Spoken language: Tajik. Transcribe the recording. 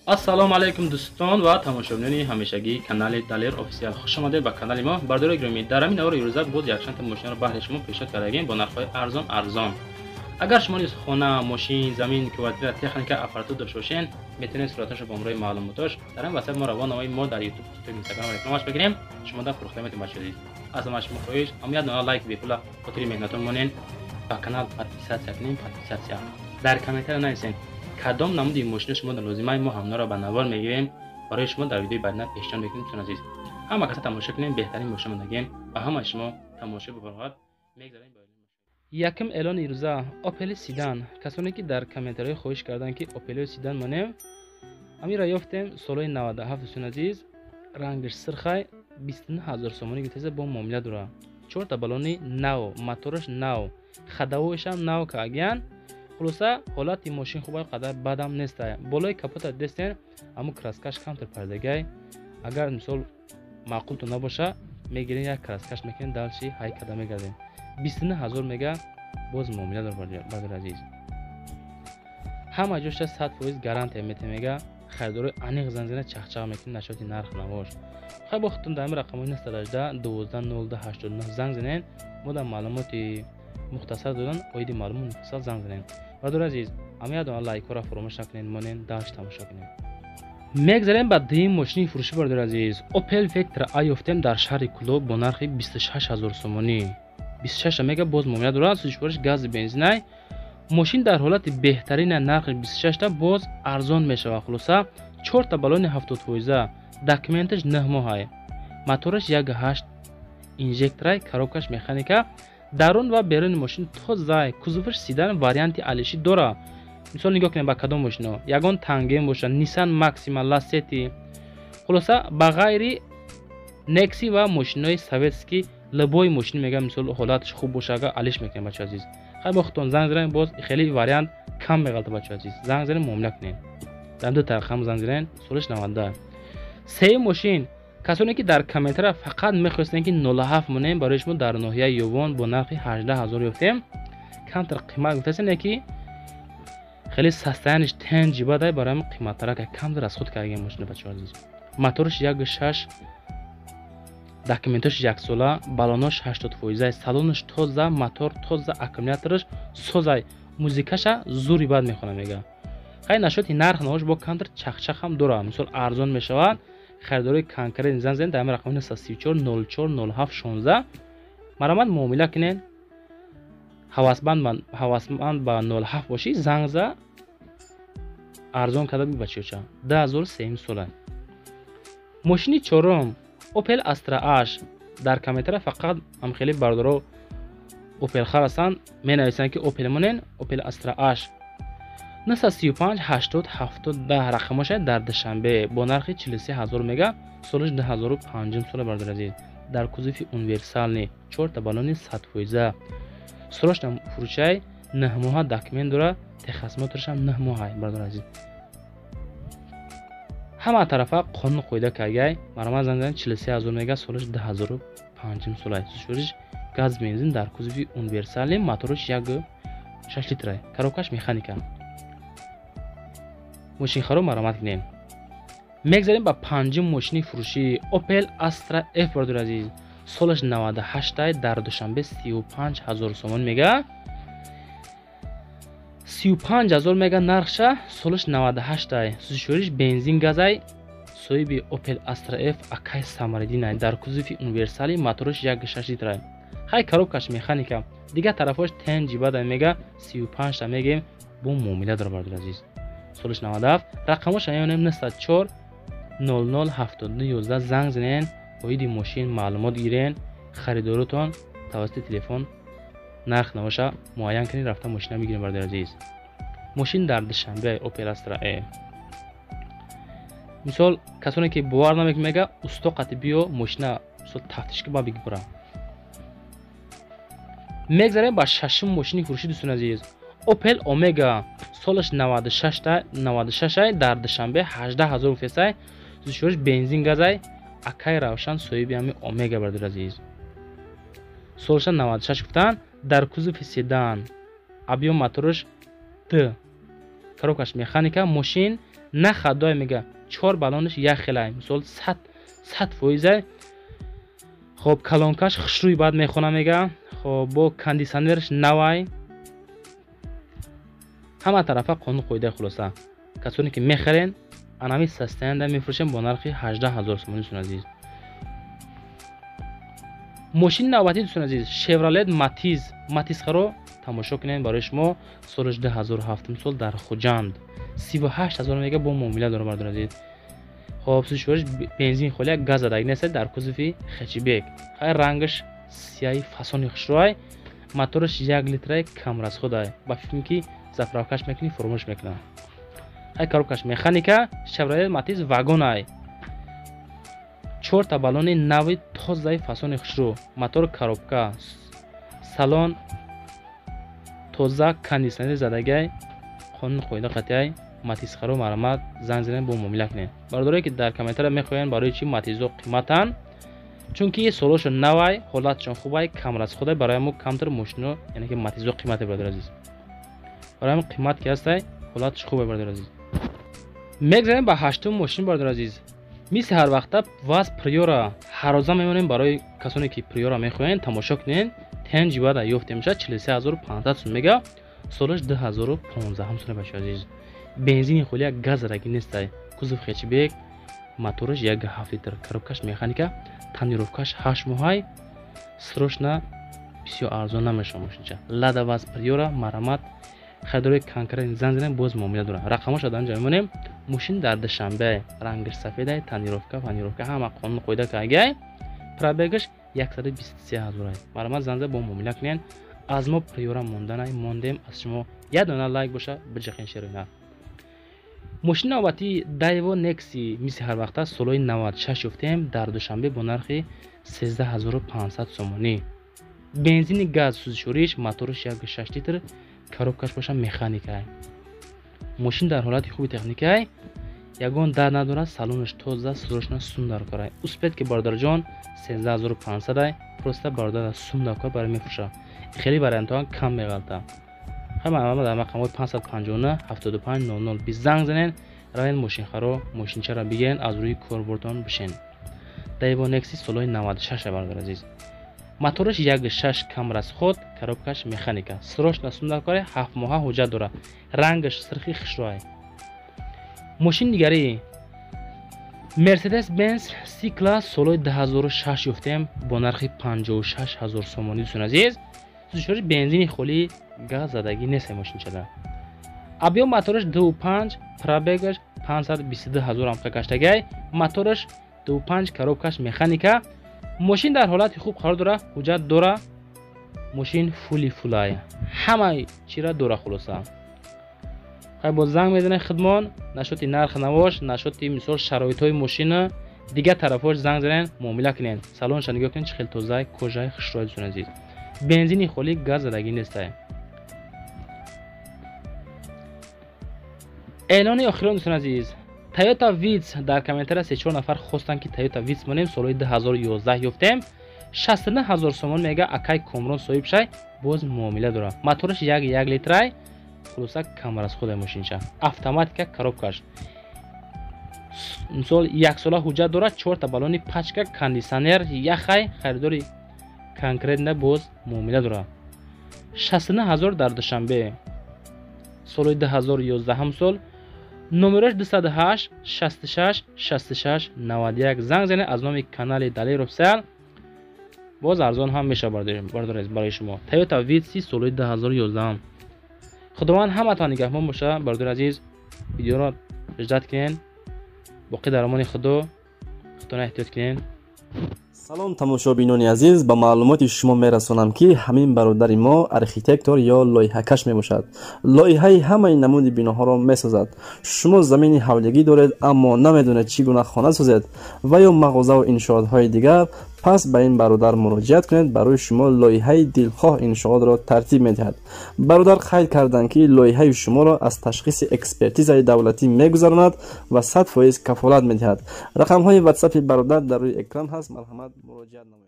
ассалому алайкум дӯстон ва тамошобинони ҳамешагии канали Далер офисиал. хуш омадед ба канали мо. Бардори гиромӣ, дар ҳамин аввори рӯза буз якчанд мошинро баҳри шумо пешниҳод кардагем бо нархҳои арзон. агар шумо низ хона, мошин, замин, квартира, техника, аппаратур дошта бошед, метавонед сураташро бо омрои маълумоташ дар ин васайт мо равонаҳои мо дар YouTube, TikTok, Instagram ва рекламаш бигирем. Шумодан фурӯхта метавонед бачаҳед. аз ҳама шумо хоҳиш ҳамият нона лайк бепула хотири меҳнатон монен ба канал подписатсия кунем. подписатсия дар комментария нависед кадом намуди мошини шумо лозимаи мо ҳамонро ба навор мегирем барои шумо дар видеои баъдина пешниҳод мекунем. чун азиз ҳама каса тамошо кунем, беҳтарин мошина дагем ба ҳамаи шумо тамошо биборғат мегзарем. якм эълони рӯза Opel Sedan. касоне ки дар комментариҳо хоҳиш карданд ки Opel Sedan монем амира ёфтем солҳои 97 чун азиз рангаш сирхай 29000 сомонӣ гирифта бо муомила дора. 4 та баллони нав, мотораш нав, хадавоиш ҳам нав каагян. хулоса ҳолати мошин хубай қадар бадам нестай. болои капота дестен аммо краскаш камтар пайдагай. агар мисол маъқултон набоша мегирем як краскаш мекунем далчи ҳай када мегардем. 29000 мега боз муомила дор бадр азиз. ҳама ҷоша 100% гарантия метемега. харидори аниқ занзина чахчақ мекунем нашоти нарх навош. хай бо худтон дар рақамои 918 12 занг занен. мо дар маълумоти мухтасар додан оиди маълумот муфассал занг занен. бардор азиз амиядона лайкора фаромӯш накунед монен далш тамошо кунед. мегзарем ба дуюм мошини фурӯшӣ. бардор азиз Opel Vectra A ёфтем дар шаҳри Кӯлоб бо нархи 26000 сомонӣ. 26 мега боз муомила дорад. сӯзишвориш гази бензинай. мошин дар ҳолати беҳтарина нархи 26 та боз арзон мешавад. хулоса 4 та баллони 70%, документаш 9 моҳай, мотораш 1.8 инжекторай, коробкаш механика. дарун ва беруни мошин тозай. кузоваш Sedan варианти алиши дора. мисол нигоҳ кунед ба кадом мошино. ягон тангем боша, Nissan Maxima, Lacetti. хулоса ба ғайри Nexi ва мошинои советский лабои мошин мега мисол ҳолаташ хуб боша ага алиш мекунед бача азиз. хай бо худтон занг занед боз хеле вариант кам меғалта бача азиз. занг занед муомила кунед. дар ду тарқам занг занед солиш 90. сеюм мошин касоне ки дар комментария фақат мехостанд ки 07 монем барои шумо дар ноҳияи Ёвон бо нархи 18000 ёфтем. камтар қимат гуфтасен ки хеле састаяниш тен ҷибадай барои қиматтарака камтар аз худ кардаги мошина бача азиз. мотораш 1.6, документаш 1 сола, баллонош 80%, салонаш тоза, мотор тоза, аккумулятораш созай, музикаша зури бад мехона мега. хай нашоти нарх навош бо камтар чахчах ҳам дора. мисол арзон мешавад. харидори конкурент занг занед дар рақами 934 04 07 16 марамат муомила кунед. ҳавасманд ба 07 бошӣ занг за арзон када бибачиёча 10300 сола. мошини чорум Opel Astra H. дар комментария фақат амхели бардоро Opel хар ҳастанд менависанд ки Opel монен Opel Astra H 935 80 70 10 рақамоша дар душанбе бо нархи 43000 мега солиш 2005 сола. бардор азиз дар кузови универсални 4 та баллони 100%, срочна фурӯшай 9 моҳа документ дора. техасмотораш ҳам 9 моҳай. бардор азиз ҳама тарафа қонун қоида кардагай. марамат занг занед 43000 мега солиш 2005 сола. сӯзишвориш газ бензин дар кузови универсални, мотораш 1.6 литрай, коробкаш механика. мошинхаро маромат кунем. мегзарем ба панҷум мошини фурӯшӣ Opel Astra F. бардор азиз солаш 98 дар душанбе 35000 сомон мега. 35000 мега нархша солиш 98. сӯзишвориш бензин газай. соҳиби Opel Astra F акай самаридинай дар кузови универсали, мотораш 1.6 литрай. хай коробкаш механика. дигар тарафош тен ҷибада мега 35 та мегем бо муомила дора. бардор азиз солиш 97. рақамош аёнем 94 00 72 11 занг занен. оиди мошин маълумот гирен. харидоротон тавассути телефон нарх навоша муайян кунед рафта мошина бигирем. бардор азиз мошин дар душанбе Opel Astra A. мисол касоне ки бовар намекунад мега устоқати биё мошина мисол тафтишка ба бигбура. мегзарем ба шашум мошини фурӯшӣ. дӯстон азиз Opel Omega солаш 96 дар душанбе 18000 гуфтасай. сӯзишвориш бензин газай, акай равшан соҳиби ҳами Omega. бардор азиз солаша 96 гуфтан. дар кузови Sedan, объём мотораш Т, коробкаш механика. мошин نه خدای میگه 4 بالونش یک خیلی مثال 100% خب کلانکاش خشروی بعد میخونه میگه خب با کاندیشنرش نوای همه طرفه قانون قویده خلاصه کسانی که میخرین انامی سستنده میفروشن با نرخ 18000 سوم دوستان عزیز. ماشین نوبتی دوستان عزیز شفرولت ماتیز خرو تماشا کنین برای شما سالش 2007 سال در خوجند 38000 میگه با معامله داره بردار عزیز. خب سوشورش بنزین خالی گاز دادگی نیست در کوزفی خچیبک خیر رنگش سیاهی فسونی خشروای موتورش 1 لیتر کم از خدای با فیلمی که زفراکش میکنی فرموش میکنه ای کاروکش مکانیکا شفرولت ماتیز واگن ای 4 تا بالون نوی تازه فسون خشرو موتور کاروبکا سالن تازه کاندیشنر زدگی قانون قویده قطعی ماتیز خرو مرمت زنگ زدن با معامله کنین برداری که در کامنتر میخواین برای چی ماتیزو قیمتن چون که سولوش نوی حالتشون خوبه کم از خدای برای ما کمتر ماشینو یعنی که ماتیزو قیمت برادر عزیز برای ما قیمت که هست حالتش خوبه برادر عزیز. میگذاریم به هشتم ماشین برادر عزیز مثل هر وقت واز پریورا هر روزا میمونیم برای کسانی که پریورا میخواین تماشا کنین تن جیبا یافته میشه 43500 سوم میگه سالش 2015 هم سونه باشه عزیز. بنزین خالی گاز رنگی نیست کوزف خچبک موتورش 1.7 لیتر کاروبکاش مکانیکا تانیروفکاش 8 ماهی سروشنا بسیار ارزان نمیشه ماشین لادا واز پریورا مرمت خریداری کانکرین زنجیرن باز معامله داره رقمش دادن جا میمونیم ماشین در دوشنبه رنگش سفیده تانیروفکا همه قانون قویده که اگه پرابگش 123000 مرمت زنجیر با معامله کنین از ما پریورا موندیم از شما یه دونه لایک باشه بجخین شیر اینا. ماشین نوبتی دایو نکسی مثل هر وقت سالوی 96 یافتیم در دوشنبه با نرخ 13500 سومانی بنزین گاز سوزشوریش موتورش 1.6 لیتر کاروبکاش باشه مکانیکای ماشین در حالت خوبی تکنیکای یگان در نداره سالونش تازه سروشنا سوندار کاره اسپت که باردار جان 13500 پروسته باردار سوندار کار برای میفروشه خیلی برای امتحان کم میغلطه همه در مقام 559 75 00 20 زنگ زنین راین ماشین خرو ماشین چرا بگین از روی کاربردان بشین دایو نکسی سالوی 96 باردار عزیز موتورش 1.6 کم از خود کاروبکاش مکانیکا سروش نسوندار کاره 7 ماه حجت داره رنگش سرخی خشروای. ماشین دیگری مرسدس بنز سی کلاس سالوی 2006 یافتیم با نرخ 56000 سومانی دوستان عزیز. سوزشوری بنزینی خالی گاز زدگی نیست ماشین شده ابیا موتورش 2.5 پرابگش 522000 آمپر کشتگی موتورش 2.5 کاروبکاش مکانیکا ماشین در حالت خوب قرار داره حجت داره ماشین فولای همه چی را داره خلاصه خیلی با زنگ میزنه خدمان نشوتی نرخ نواش نشوتی مثال شرایط های ماشین دیگه طرفاش زنگ زنن معامله کنین سالونش نگاه کنین چه خیلی تازه کجای خشروای دوستان عزیز بنزینی خالی گاز زدگی نیست. اعلان آخرین دوستان عزیز تویوتا ویتس در کامنتر 3-4 نفر خواستن که تویوتا ویتس مونیم سالوی 2011 یافتیم 69000 سومون میگه اکای کامرون صاحب شای باز معامله داره موتورش 1 لیتر خلاصه کمر از خود ماشین شه اتوماتیک کاروبکاش مثال یک ساله حجت داره 4 تا بالون پچکا کاندیشنر یخای خریداری کانکریت نه باز معامله داره 69000 در دوشنبه سال 2011 هم سال نمرش 208 66 66 91 زنگ زنه از نام کانال دلیر افسل باز ارزان هم میشه بردار برای شما تویوتا ویتسی سال 2011 خداوند همتان نگهبان باشه بردار عزیز ویدیو را اجرا کنین باقی در امان خدا احتیاط کنین. سلام تماشابینان عزیز با معلومات شما میرسونم که همین برادر ما ارکیتکتور یا لایحه‌کش میباشد لایحه همه نمود بناها را میسازد شما زمین حولگی دارید اما نمیدونید چگونه خانه سازید و یا مغازه و انشاءات های دیگر پس به این برادر مراجعت کنید برای شما لایحه دلخواه انشاءات را ترتیب میدهد برادر قید کردند که لایحه شما را از تشخیص اکسپرتیز دولتی میگذراند و 100% کفالت میدهد رقم های واتساپ برادر در روی اکران هست مرحمت مراجعت نمایید.